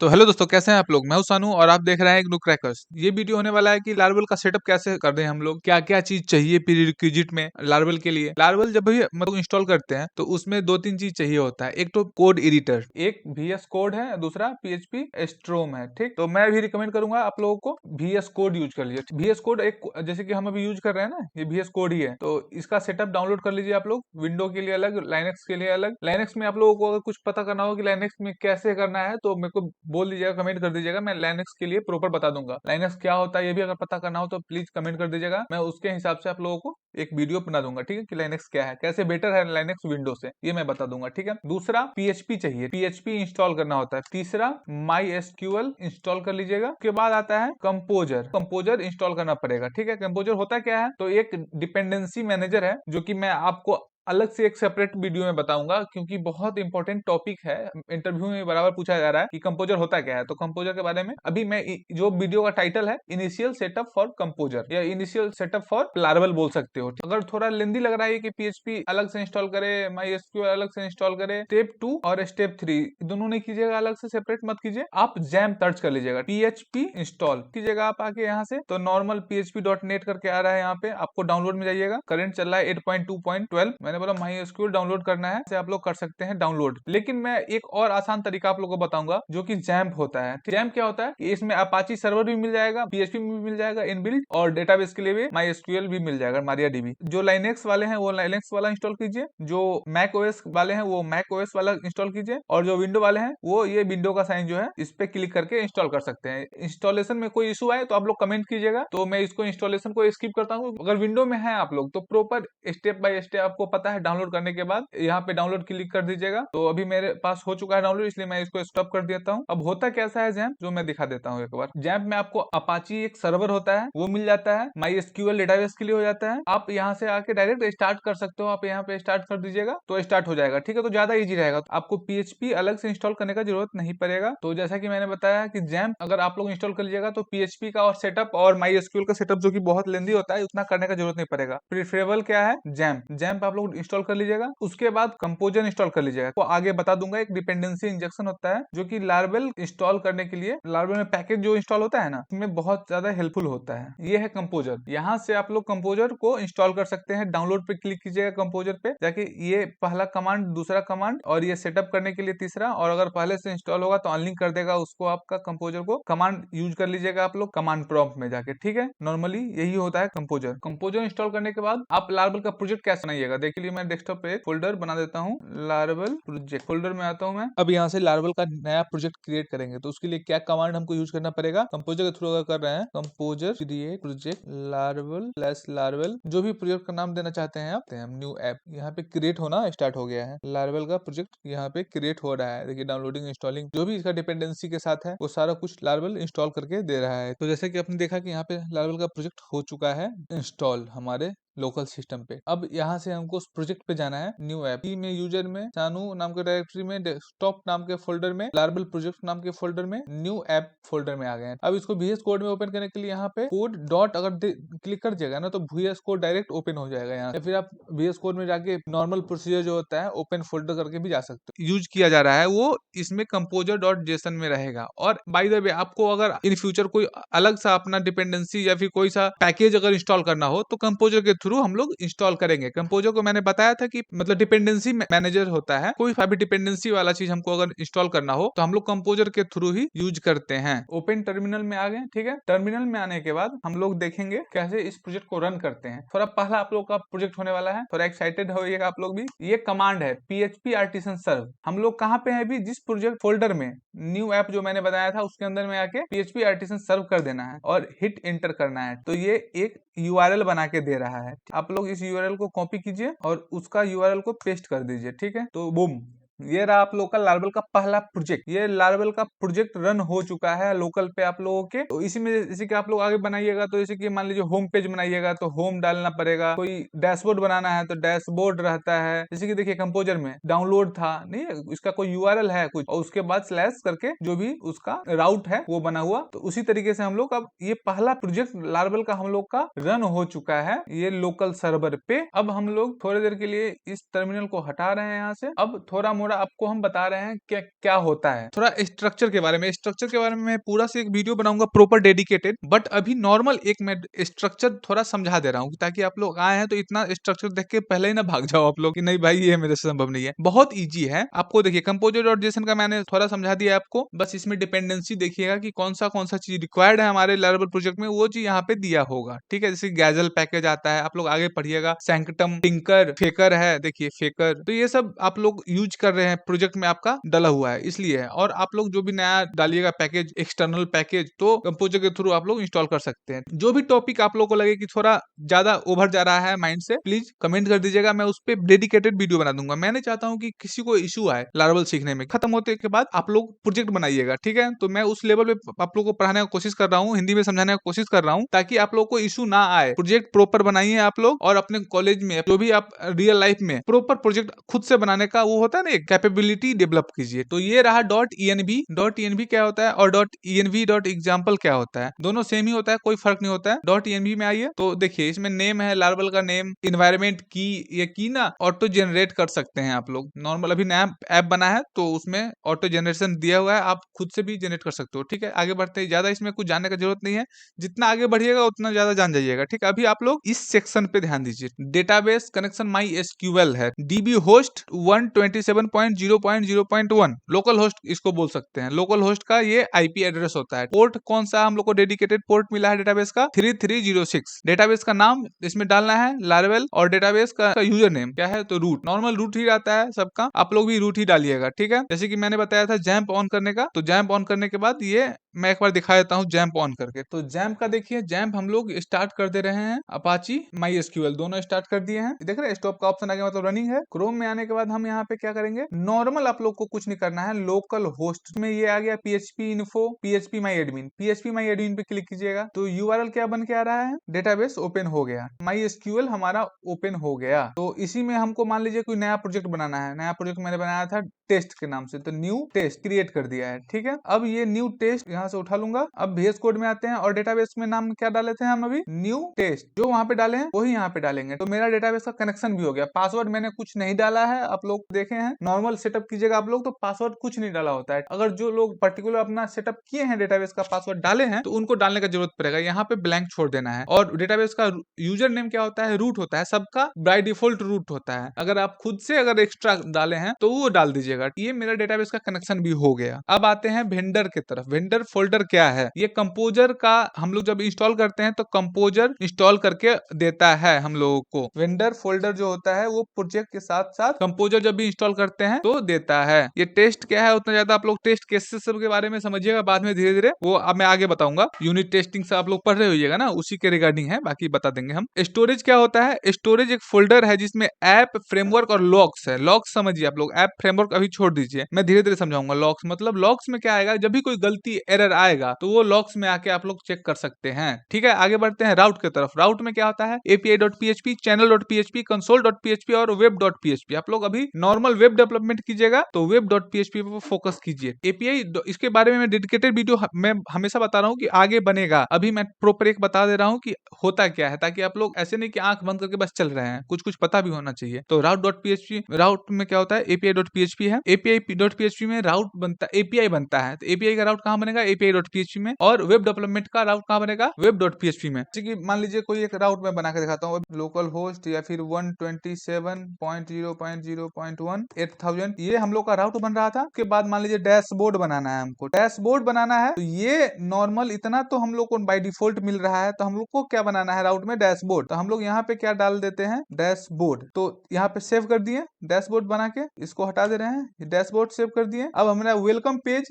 तो हेलो दोस्तों, कैसे हैं आप लोग। मैं हूं सानू और आप देख रहे हैं एक न्यू क्रैकर्स। ये वीडियो होने वाला है कि लार्वल का सेटअप कैसे कर रहे हैं हम लोग, क्या क्या चीज चाहिए प्रीरिक्विजिट में लार्वल के लिए। लार्वल जब भी मतलब इंस्टॉल करते हैं तो उसमें दो तीन चीज चाहिए होता है। एक तो कोड एडिटर, एक VS कोड है, दूसरा PHP स्ट्रोम है। ठीक, तो मैं भी रिकमेंड करूंगा आप लोगों को VS कोड यूज कर लीजिए। VS कोड एक जैसे कि हम अभी यूज कर रहे हैं ना, ये VS कोड ही है। तो इसका सेटअप डाउनलोड कर लीजिए आप लोग। विंडो के लिए अलग, लाइनेक्स के लिए अलग। लाइनेक्स में आप लोगों को अगर कुछ पता करना हो कि लाइनेक्स में कैसे करना है तो मेरे को बोल दीजिएगा, कमेंट कर दीजिएगा। मैं लाइनेक्स के लिए प्रॉपर बता दूंगा। लाइनेक्स क्या होता है ये भी अगर पता करना हो तो प्लीज कमेंट कर दीजिएगा। मैं उसके हिसाब से आप लोगों को एक वीडियो बना दूंगा, ठीक है, कि लाइनेक्स क्या है, कैसे बेटर है लाइनेक्स विंडो से, ये मैं बता दूंगा। ठीक है, दूसरा PHP चाहिए, PHP इंस्टॉल करना होता है। तीसरा MySQL इंस्टॉल कर लीजिएगा। उसके बाद आता है कंपोजर, कंपोजर इंस्टॉल करना पड़ेगा। ठीक है, कंपोजर होता क्या है, तो एक डिपेंडेंसी मैनेजर है जो कि मैं आपको अलग से एक सेपरेट वीडियो में बताऊंगा, क्योंकि बहुत इंपॉर्टेंट टॉपिक है। इंटरव्यू में बराबर पूछा जा रहा है कि कंपोजर होता क्या है। तो कंपोजर के बारे में अभी मैं जो वीडियो का टाइटल है इनिशियल सेटअप फॉर कंपोजर या इनिशियल सेटअप फॉर लार्वल बोल सकते हो। अगर थोड़ा लेंदी लग रहा है कि PHP अलग से इंस्टॉल करे, MySQL अलग से इंस्टॉल करे, स्टेप 2 और स्टेप 3 दोनों नहीं कीजिएगा, अलग से सेपरेट मत कीजिए। आप जैम सर्च कर लीजिएगा, PHP इंस्टॉल कीजिएगा आप आके यहाँ से। तो नॉर्मल php.net करके आ रहा है, यहाँ पे आपको डाउनलोड में जाइएगा। करंट चल रहा है 8.2.12। मैंने बोला MySQL डाउनलोड करना है, आप लोग कर सकते हैं डाउनलोड। लेकिन मैं एक और आसान तरीका आप लोगों को बताऊंगा जो कि जैम्प होता है। जैम्प क्या होता है कि इसमें अपाची सर्वर भी मिल जाएगा, PHP में भी मिल जाएगा इनबिल्ट, और डेटाबेस के लिए भी MySQL भी मिल जाएगा, MariaDB। जो लाइनेक्स वाले हैं वो लाइनेक्स वाला इंस्टॉल कीजिए, जो मैक OS वाले हैं वो मैक OS वाला इंस्टॉल कीजिए, और जो विंडो वाले हैं वो ये विंडो का साइन जो है इस पे क्लिक करके इंस्टॉल कर सकते हैं। इंस्टॉलेशन में कोई इशू आए तो आप लोग कमेंट कीजिएगा, तो मैं इसको इंस्टॉलेशन को स्किप करता हूँ। अगर विंडो में है आप लोग तो प्रॉपर स्टेप बाय स्टेप आपको पता है डाउनलोड करने के बाद यहाँ पे डाउनलोड क्लिक कर दीजिएगा। तो अभी मेरे पास हो चुका है डाउनलोड, इसलिए मैं इसको स्टॉप कर देता हूँ। अब होता कैसा है जैम्प, जो मैं दिखा देता हूँ एक बार। जैम्प में आपको अपाची एक सर्वर होता है वो मिल जाता है, MySQL डेटाबेस के लिए हो जाता है। आप यहाँ से आके डायरेक्ट स्टार्ट कर सकते हो। आप यहाँ पे स्टार्ट कर दीजिएगा तो स्टार्ट हो जाएगा। ठीक है, तो ज्यादा इजी रहेगा, तो आपको PHP अलग से इंस्टॉल करने का जरूरत नहीं पड़ेगा। तो जैसा कि मैंने बताया कि जैम्प अगर आप लोग इंस्टॉल कर लीजिएगा तो PHP का और सेटअप और MySQL का सेटअप जो कि बहुत लेंदी होता है उतना करने का जरूरत नहीं पड़ेगा। प्रेफरेबल क्या है, जैम्प। जैम्प आप लोग इंस्टॉल कर लीजिएगा। उसके बाद कंपोजर इंस्टॉल कर लीजिएगा। तो आगे बता दूंगा, एक डिपेंडेंसी इंजेक्शन होता है जो कि लार्वल इंस्टॉल करने के लिए, लार्वल में पैकेज जो इंस्टॉल होता है ना, उसमें बहुत ज्यादा हेल्पफुल होता है। ये है कंपोजर। यहाँ से आप लोग कंपोजर को इंस्टॉल कर सकते हैं। डाउनलोड पे क्लिक कीजिएगा कंपोजर पे जाके, ये पहला कमांड, दूसरा कमांड, और ये सेटअप करने के लिए तीसरा। और अगर पहले से इंस्टॉल होगा तो अनलिंक कर देगा उसको आपका कंपोजर को। कमांड यूज कर लीजिएगा आप लोग कमांड प्रॉम्प्ट में जाके। ठीक है, नॉर्मली यही होता है कंपोजर। कंपोजर इंस्टॉल करने के बाद आप लार्वल का प्रोजेक्ट कैसे बनाइएगा देख लीजिए। मैं डेस्कटॉप पे फोल्डर बना देता हूँ, लार्वल प्रोजेक्ट फोल्डर में आता हूँ मैं। अब यहाँ से लार्वल का नया प्रोजेक्ट क्रिएट करेंगे तो उसके लिए क्या कमांड हमको यूज करना पड़ेगा, कंपोजर के थ्रू अगर कर रहे हैं, composer create project larval plus larval, जो भी प्रोजेक्ट का नाम देना चाहते हैं आप। हम न्यू ऐप, यहाँ पे क्रिएट होना स्टार्ट हो गया है। लार्वल का प्रोजेक्ट यहाँ पे क्रिएट हो रहा है। देखिए डाउनलोडिंग, इंस्टॉलिंग, जो भी इसका डिपेंडेंसी के साथ है वो सारा कुछ लार्वल इंस्टॉल करके दे रहा है। तो जैसे कि आपने देखा कि यहाँ पे लार्वल का प्रोजेक्ट हो चुका है इंस्टॉल हमारे लोकल सिस्टम पे। अब यहाँ से हमको उस प्रोजेक्ट पे जाना है, न्यू ऐप में, यूजर में, सानू नाम के डायरेक्टरी में, डेस्कटॉप नाम के फोल्डर में, लार्वल प्रोजेक्ट नाम के फोल्डर में, न्यू ऐप फोल्डर में आ गए हैं। अब इसको VS कोड में ओपन करने के लिए यहाँ पे कोड डॉट अगर क्लिक कर दिएगा ना तो VS कोड डायरेक्ट ओपन हो जाएगा यहाँ। या फिर आप VS कोड में जाके नॉर्मल प्रोसीजर जो होता है ओपन फोल्डर करके भी जा सकते हो। यूज किया जा रहा है वो इसमें composer.json में रहेगा। और बाय द वे आपको अगर इन फ्यूचर कोई अलग सा अपना डिपेंडेंसी या फिर कोई सा पैकेज अगर इंस्टॉल करना हो तो कंपोजर के थ्रू हम लोग इंस्टॉल करेंगे। कंपोजर को मैंने बताया था कि मतलब डिपेंडेंसी मैनेजर होता है। कोई भी डिपेंडेंसी वाला चीज हमको अगर इंस्टॉल करना हो तो हम लोग कंपोजर के थ्रू ही यूज करते हैं। ओपन टर्मिनल में आ गए। ठीक है, टर्मिनल में आने के बाद हम लोग देखेंगे कैसे इस प्रोजेक्ट को रन करते हैं। थोड़ा पहला आप लोग का प्रोजेक्ट होने वाला है, थोड़ा एक्साइटेड होइएगा आप लोग भी। ये कमांड है PHP आर्टिसन सर्व। हम लोग कहाँ पे है अभी, जिस प्रोजेक्ट फोल्डर में न्यू ऐप जो मैंने बताया था उसके अंदर में आके PHP आर्टिसन सर्व कर देना है और हिट एंटर करना है। तो ये एक URL बना के दे रहा है। आप लोग इस URL को कॉपी कीजिए और उसका URL को पेस्ट कर दीजिए। ठीक है, तो बूम, ये रहा आप लोग का लार्वल का पहला प्रोजेक्ट। ये लार्वल का प्रोजेक्ट रन हो चुका है लोकल पे आप लोगों के। तो इसी में जैसे कि आप लोग आगे बनाइएगा तो जैसे कि मान लीजिए होम पेज बनाइएगा तो होम डालना पड़ेगा। कोई डैशबोर्ड बनाना है तो डैशबोर्ड रहता है। जैसे कि देखिए कंपोजर में डाउनलोड था नहीं है, इसका कोई URL है कुछ, और उसके बाद स्लैश करके जो भी उसका राउट है वो बना हुआ। तो उसी तरीके से हम लोग अब ये पहला प्रोजेक्ट लार्वल का हम लोग का रन हो चुका है ये लोकल सर्वर पे। अब हम लोग थोड़ी देर के लिए इस टर्मिनल को हटा रहे हैं यहाँ से। अब थोड़ा मोड़ा थोड़ा आपको हम बता रहे हैं क्या क्या होता है, थोड़ा स्ट्रक्चर के बारे में। स्ट्रक्चर के बारे में मैं पूरा से एक वीडियो बनाऊंगा प्रॉपर डेडिकेटेड, बट अभी नॉर्मल एक मैं स्ट्रक्चर थोड़ा समझा दे रहा हूँ ताकि आप लोग आए हैं तो इतना स्ट्रक्चर देख के पहले ही ना भाग जाओ आप लोग कि नहीं भाई ये मेरे से संभव नहीं है। बहुत ईजी है। आपको देखिए कंपोजर डॉट जेसन का मैंने थोड़ा समझा दिया आपको, बस इसमें डिपेंडेंसी देखिएगा कि कौन सा चीज रिक्वायर्ड है हमारे लारावेल प्रोजेक्ट में, वो चीज यहाँ पे दिया होगा। ठीक है, जैसे गैजल पैकेज आता है, आप लोग आगे पढ़िएगा, सैंक्टम, टिंकर, फेकर है, देखिए फेकर, तो ये सब आप लोग यूज कर रहे हैं प्रोजेक्ट में, आपका डला हुआ है इसलिए है। और आप लोग जो भी नया डालिएगा पैकेज, एक्सटर्नल पैकेज, तो कंपोजर के थ्रू आप लोग इंस्टॉल कर सकते हैं। जो भी टॉपिक आप लोग को लगे कि थोड़ा ज्यादा ओवर जा रहा है माइंड से, प्लीज कमेंट कर दीजिएगा, मैं उस पर डेडिकेटेड वीडियो बना दूंगा। मैं नहीं चाहता हूँ कि किसी को इशू आए लारावेल सीखने में। खत्म होते के बाद आप लोग प्रोजेक्ट बनाइएगा, ठीक है। तो मैं उस लेवल पे आप लोग को पढ़ाने का कोशिश कर रहा हूँ, हिंदी में समझाने का कोशिश कर रहा हूँ, ताकि आप लोग को इशू ना आए। प्रोजेक्ट प्रॉपर बनाइए आप लोग, और अपने कॉलेज में जो भी आप रियल लाइफ में प्रॉपर प्रोजेक्ट खुद से बनाने का वो होता है ना, कैपेबिलिटी डेवलप कीजिए। तो ये रहा .env क्या होता है और .env.example क्या होता है, दोनों सेम ही होता है, कोई फर्क नहीं होता है। .env में आइए तो देखिए इसमें नेम है, लारावेल का नेम, इन्वायरमेंट की, ये की ना ऑटो जनरेट कर सकते हैं आप लोग। नॉर्मल अभी नया ऐप बना है तो उसमें ऑटो जनरेशन दिया हुआ है, आप खुद से भी जनरेट कर सकते हो। ठीक है, आगे बढ़ते हैं, ज्यादा इसमें कुछ जानने की जरूरत नहीं है, जितना आगे बढ़िएगा उतना ज्यादा जान जाइएगा। ठीक है, अभी आप लोग इस सेक्शन पे ध्यान दीजिए। डेटाबेस कनेक्शन माई एसक्यूएल है, डीबी होस्ट 127.0.0.1 लोकल होस्ट इसको बोल सकते हैं। लोकल होस्ट का ये आईपी एड्रेस होता है। पोर्ट कौन सा हम लोग को डेडिकेटेड पोर्ट मिला है डेटाबेस का, 3306। डेटाबेस का नाम इसमें डालना है लारावेल, और डेटाबेस का यूजर नेम क्या है, तो रूट, नॉर्मल रूट ही रहता है सबका, आप लोग भी रूट ही डालिएगा। ठीक है, जैसे कि मैंने बताया था जैम्प ऑन करने का, तो जैम्प ऑन करने के बाद ये मैं एक बार दिखा देता हूँ जैम्प ऑन करके। तो जैम्प का देखिए, जैम्प हम लोग स्टार्ट कर दे रहे हैं, अपाची माई एसक्यूएल दोनों स्टार्ट कर दिए हैं। देख रहे हैं स्टॉप का ऑप्शन आ गया, मतलब रनिंग है। क्रोम में आने के बाद हम यहाँ पे क्या करेंगे, नॉर्मल आप लोग को कुछ नहीं करना है, लोकल होस्ट में ये आ गया पीएचपी इन्फो, पीएचपी माई एडमिन, पीएचपी माई एडमिन पे क्लिक कीजिएगा तो यूआरएल क्या बन के आ रहा है, डेटाबेस ओपन हो गया, माई एसक्यूएल हमारा ओपन हो गया। तो इसी में हमको मान लीजिए कोई नया प्रोजेक्ट बनाना है, नया प्रोजेक्ट मैंने बनाया था टेस्ट के नाम से, तो न्यू टेस्ट क्रिएट कर दिया है। ठीक है, अब ये न्यू टेस्ट यहाँ से उठा लूंगा। अब VS कोड में आते हैं और डेटाबेस में नाम क्या डाले थे हम अभी, न्यू टेस्ट, जो वहां पे डाले हैं वही यहाँ पे डालेंगे। तो मेरा डेटाबेस का कनेक्शन भी हो गया। पासवर्ड मैंने कुछ नहीं डाला है, आप लोग देखे हैं, नॉर्मल सेटअप कीजिएगा आप लोग तो पासवर्ड कुछ नहीं डाला होता है। अगर जो लोग पर्टिकुलर अपना सेटअप किए हैं डेटाबेस का पासवर्ड डाले हैं तो उनको डालने का जरूरत पड़ेगा, यहाँ पे ब्लैंक छोड़ देना है। और डेटाबेस का यूजर नेम क्या होता है, रूट होता है, सबका बाय डिफॉल्ट रूट होता है। अगर आप खुद से अगर एक्स्ट्रा डाले हैं तो वो डाल दीजिएगा। ये मेरा डेटाबेस का कनेक्शन भी हो गया। अब आते हैं वेंडर की तरफ। वेंडर फोल्डर क्या है, ये कंपोजर का हम लोग जब इंस्टॉल करते हैं तो कंपोजर इंस्टॉल करके देता है हम लोगों को। वेंडर फोल्डर जो होता है वो प्रोजेक्ट के साथ साथ कंपोजर जब भी इंस्टॉल करते हैं तो देता है। ये टेस्ट क्या है, उतना ज्यादा आप लोग टेस्ट केसेस सब के बारे में समझिएगा, बाद में धीरे धीरे वो अब मैं आगे बताऊंगा। यूनिट टेस्टिंग से आप लोग पढ़ रहे होइएगा ना, उसी के रिगार्डिंग है, बाकी बता देंगे हम। स्टोरेज क्या होता है, स्टोरेज एक फोल्डर है जिसमें ऐप, फ्रेमवर्क और लॉक्स है। लॉक्स समझिए आप लोग, ऐप फ्रेमवर्क अभी छोड़ दीजिए, मैं धीरे धीरे समझाऊंगा। लॉक्स मतलब लॉक्स में क्या आएगा, जब भी कोई गलती एरर आएगा तो वो लॉक्स में आके आप लोग चेक कर सकते हैं। ठीक है, आगे बढ़ते हैं राउट की तरफ। राउट में क्या होता है, API.php, channel.php, console.php और web.php। आप लोग अभी नॉर्मल वेब डेवलपमेंट कीजिएगा तो web.php पे फोकस कीजिए। API इसके बारे में मैं डेडिकेटेड वीडियो मैं हमेशा बता रहा हूँ कि आगे बनेगा, अभी मैं प्रॉपर एक बता दे रहा हूँ कि होता क्या है, ताकि आप लोग ऐसे नहीं कि आंख बंद करके बस चल रहे हैं, कुछ कुछ पता भी होना चाहिए। तो route.php, राउट में क्या होता है, API.php है, API.php में राउट बनता है, API बनता है, तो API का राउट कहाँ बनेगा, API.php में। और वेब डेवलपमेंट का राउट कहाँ बनेगा, web.php में। जैसे कि मान लीजिए कोई एक राउट में बना के दिखाता हूँ, लोकल होस्ट या फिर 127.0.0.1 8000, ये हम लोग का राउट बन रहा था। उसके बाद मान लीजिए डैशबोर्ड बनाना है, हमको डैशबोर्ड बनाना है, तो ये नॉर्मल इतना तो हम लोग को बाय डिफॉल्ट मिल रहा है, तो हम लोग को क्या बनाना है राउट में, डैशबोर्ड। तो हम लोग यहाँ पे क्या डाल देते हैं, डैशबोर्ड। तो यहाँ पे सेव कर दिए, डैशबोर्ड बना के इसको हटा दे रहे हैं, डैशबोर्ड सेव कर दिए। अब हमारा वेलकम पेज,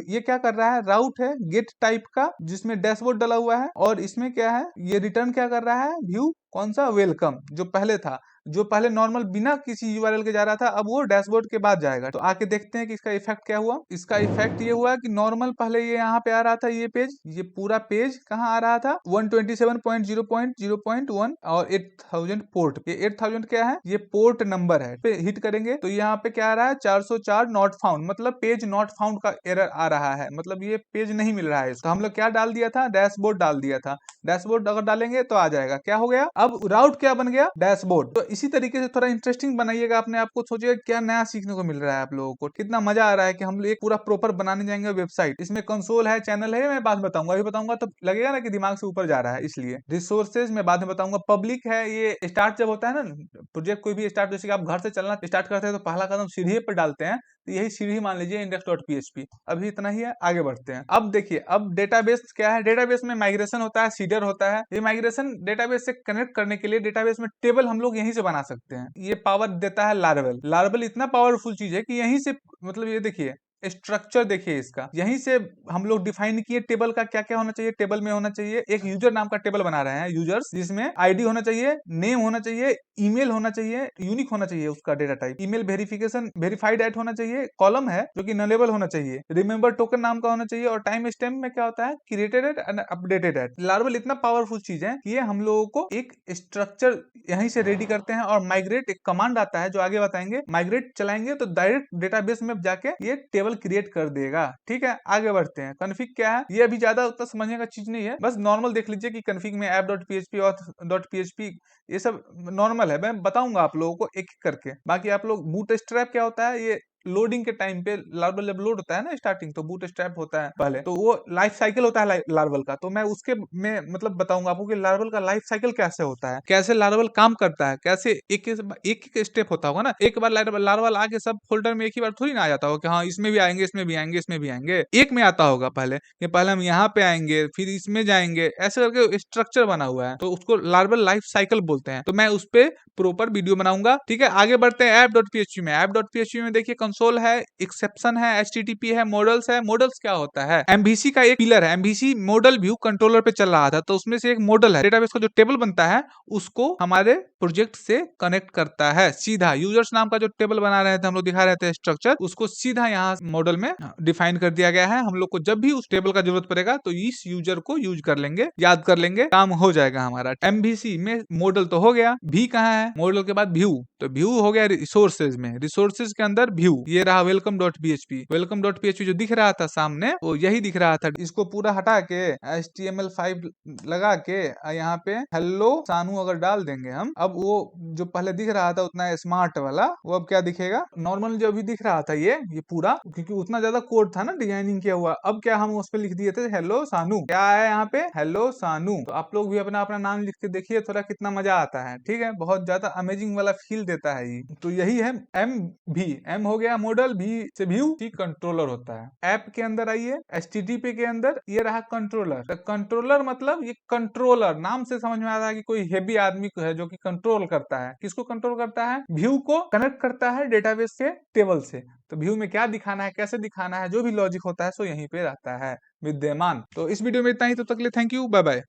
ये क्या कर रहा है, राउट है गेट टाइप का जिसमें डैशबोर्ड डाला हुआ है, और इसमें क्या है, ये रिटर्न क्या कर रहा है, व्यू कौन सा, वेलकम, जो पहले था, जो पहले नॉर्मल बिना किसी यूआरएल के जा रहा था, अब वो डैशबोर्ड के बाद जाएगा। तो आके देखते हैं कि इसका इफेक्ट क्या हुआ। इसका इफेक्ट ये हुआ कि नॉर्मल पहले ये यहाँ पे आ रहा था, ये पेज, ये पूरा पेज कहाँ आ रहा था, 127.0.0.1 और 8000 पोर्ट। ये 8000 क्या है, ये पोर्ट नंबर है। पे हिट करेंगे तो यहाँ पे क्या आ रहा है, 404 नॉट फाउंड, मतलब पेज नॉट फाउंड का एरर आ रहा है, मतलब ये पेज नहीं मिल रहा है। तो हम लोग क्या डाल दिया था, डैशबोर्ड डाल दिया था। डैशबोर्ड अगर डालेंगे तो आ जाएगा। क्या हो गया, अब राउट क्या बन गया, डैशबोर्ड। तो इसी तरीके से थोड़ा इंटरेस्टिंग बनाइएगा अपने आप को, सोचिएगा क्या नया सीखने को मिल रहा है आप लोगों को, कितना मजा आ रहा है कि हम एक पूरा प्रॉपर बनाने जाएंगे वेबसाइट। इसमें कंसोल है, चैनल है, मैं बाद में बताऊंगा, अभी बताऊंगा तो लगेगा ना कि दिमाग से ऊपर जा रहा है, इसलिए रिसोर्सेज मैं बाद में बताऊंगा। पब्लिक है, ये स्टार्ट जब होता है ना प्रोजेक्ट कोई भी स्टार्ट, जैसे कि आप घर से चलना स्टार्ट करते हैं तो पहला कदम सीढ़ी पर डालते हैं, तो यही सीढ़ी मान लीजिए index.php। अभी इतना ही है, आगे बढ़ते हैं। अब देखिए, अब डेटाबेस क्या है, डेटाबेस में माइग्रेशन होता है, सीडर होता है। ये माइग्रेशन डेटाबेस से कनेक्ट करने के लिए डेटाबेस में टेबल हम लोग यहीं से बना सकते हैं। ये पावर देता है लार्वल। लार्वल इतना पावरफुल चीज है कि यहीं से, मतलब ये देखिए स्ट्रक्चर देखिए इसका, यहीं से हम लोग डिफाइन किए टेबल का क्या क्या होना चाहिए। टेबल में होना चाहिए एक यूजर नाम का टेबल बना रहे हैं, यूजर्स, जिसमें आईडी होना चाहिए, नेम होना चाहिए, ईमेल होना चाहिए, यूनिक होना चाहिए उसका data type, email verification verified at होना चाहिए, कॉलम है जो कि नलेबल होना चाहिए, रिमेंबर टोकन नाम का होना चाहिए, और टाइम स्टैम्प में क्या होता है, created at and updated at. Laravel इतना पावरफुल चीज है कि ये हम लोगों को एक स्ट्रक्चर यहीं से रेडी करते हैं, और माइग्रेट एक कमांड आता है जो आगे बताएंगे, माइग्रेट चलाएंगे तो डायरेक्ट डेटाबेस में जाके ये टेबल क्रिएट कर देगा। ठीक है, आगे बढ़ते हैं। कॉन्फ़िग क्या है, ये अभी ज्यादा उतना समझने का चीज नहीं है, बस नॉर्मल देख लीजिए कि कॉन्फ़िग में app.php और .php ये सब नॉर्मल है, मैं बताऊंगा आप लोगों को एक एक करके। बाकी आप लोग बूटस्ट्रैप क्या होता है, ये लोडिंग के टाइम पे लार्वल जब लोड होता है ना स्टार्टिंग, तो बूटस्ट्रैप होता है पहले, तो वो लाइफ साइकिल होता है लार्वल का, तो मैं उसके में मतलब बताऊंगा आपको कि लार्वल का लाइफ साइकिल कैसे होता है, कैसे लार्वल काम करता है, कैसे एक एक स्टेप होता होगा ना। एक बार लार्वल आके सब फोल्डर में एक ही बार थोड़ी ना आ जाता होगा कि हाँ इसमें भी आएंगे, इसमें भी आएंगे, इसमें भी आएंगे, एक में आता होगा पहले कि पहले हम यहाँ पे आएंगे फिर इसमें जाएंगे, ऐसे करके स्ट्रक्चर बना हुआ है, तो उसको लार्वल लाइफ साइकिल बोलते हैं। तो मैं उस पर प्रॉपर वीडियो बनाऊंगा। ठीक है, आगे बढ़ते हैं app.php में। app.php में देखिए कंसोल है, एक्सेप्शन है, एचटीटीपी है, मॉडल्स है। मॉडल्स क्या होता है, एमवीसी का एक पिलर है, एमवीसी मॉडल व्यू कंट्रोलर पे चल रहा था, तो उसमें से एक मॉडल है, डेटाबेस का जो टेबल बनता है उसको हमारे प्रोजेक्ट से कनेक्ट करता है सीधा। यूजर्स नाम का जो टेबल बना रहे थे हम लोग, दिखा रहे थे स्ट्रक्चर, उसको सीधा यहाँ मॉडल में डिफाइन कर दिया गया है। हम लोग को जब भी उस टेबल का जरूरत पड़ेगा तो इस यूजर को यूज कर लेंगे, याद कर लेंगे, काम हो जाएगा हमारा। एमवीसी में मॉडल तो हो गया, भी कहाँ है, मॉडल के बाद व्यू, तो व्यू हो गया रिसोर्सेज में, रिसोर्सेज के अंदर व्यू, ये रहा welcome.php। welcome.php जो दिख रहा था सामने वो यही दिख रहा था। इसको पूरा हटा के HTML5 लगा के यहाँ पे हेलो सानू अगर डाल देंगे हम, अब वो जो पहले दिख रहा था उतना स्मार्ट वाला, वो अब क्या दिखेगा, नॉर्मल जो अभी दिख रहा था ये पूरा, क्योंकि उतना ज्यादा कोड था ना डिजाइनिंग किया हुआ। अब क्या हम उस पर लिख दिए थे हेलो सानू, क्या है यहाँ पे, हेलो सानू। तो आप लोग भी अपना अपना नाम लिख के देखिए, थोड़ा कितना मजा आता है। ठीक है, बहुत ज्यादा अमेजिंग वाला फील देता है ये। तो यही है एम भी, एम हो गया मॉडल, भी से व्यू, सी कंट्रोलर होता है। ऐप के अंदर आइए, HTTP के अंदर ये रहा कंट्रोलर। तो कंट्रोलर मतलब ये कंट्रोलर, नाम से समझ में आता है कि कोई हेवी आदमी को है जो कि कंट्रोल करता है। किसको कंट्रोल करता है, व्यू को कनेक्ट करता है डेटाबेस के टेबल से। तो व्यू में क्या दिखाना है, कैसे दिखाना है, जो भी लॉजिक होता है सो यहीं पे रहता है विद्यमान। तो इस वीडियो में इतना ही, तो तक के लिए थैंक यू, बाय बाय।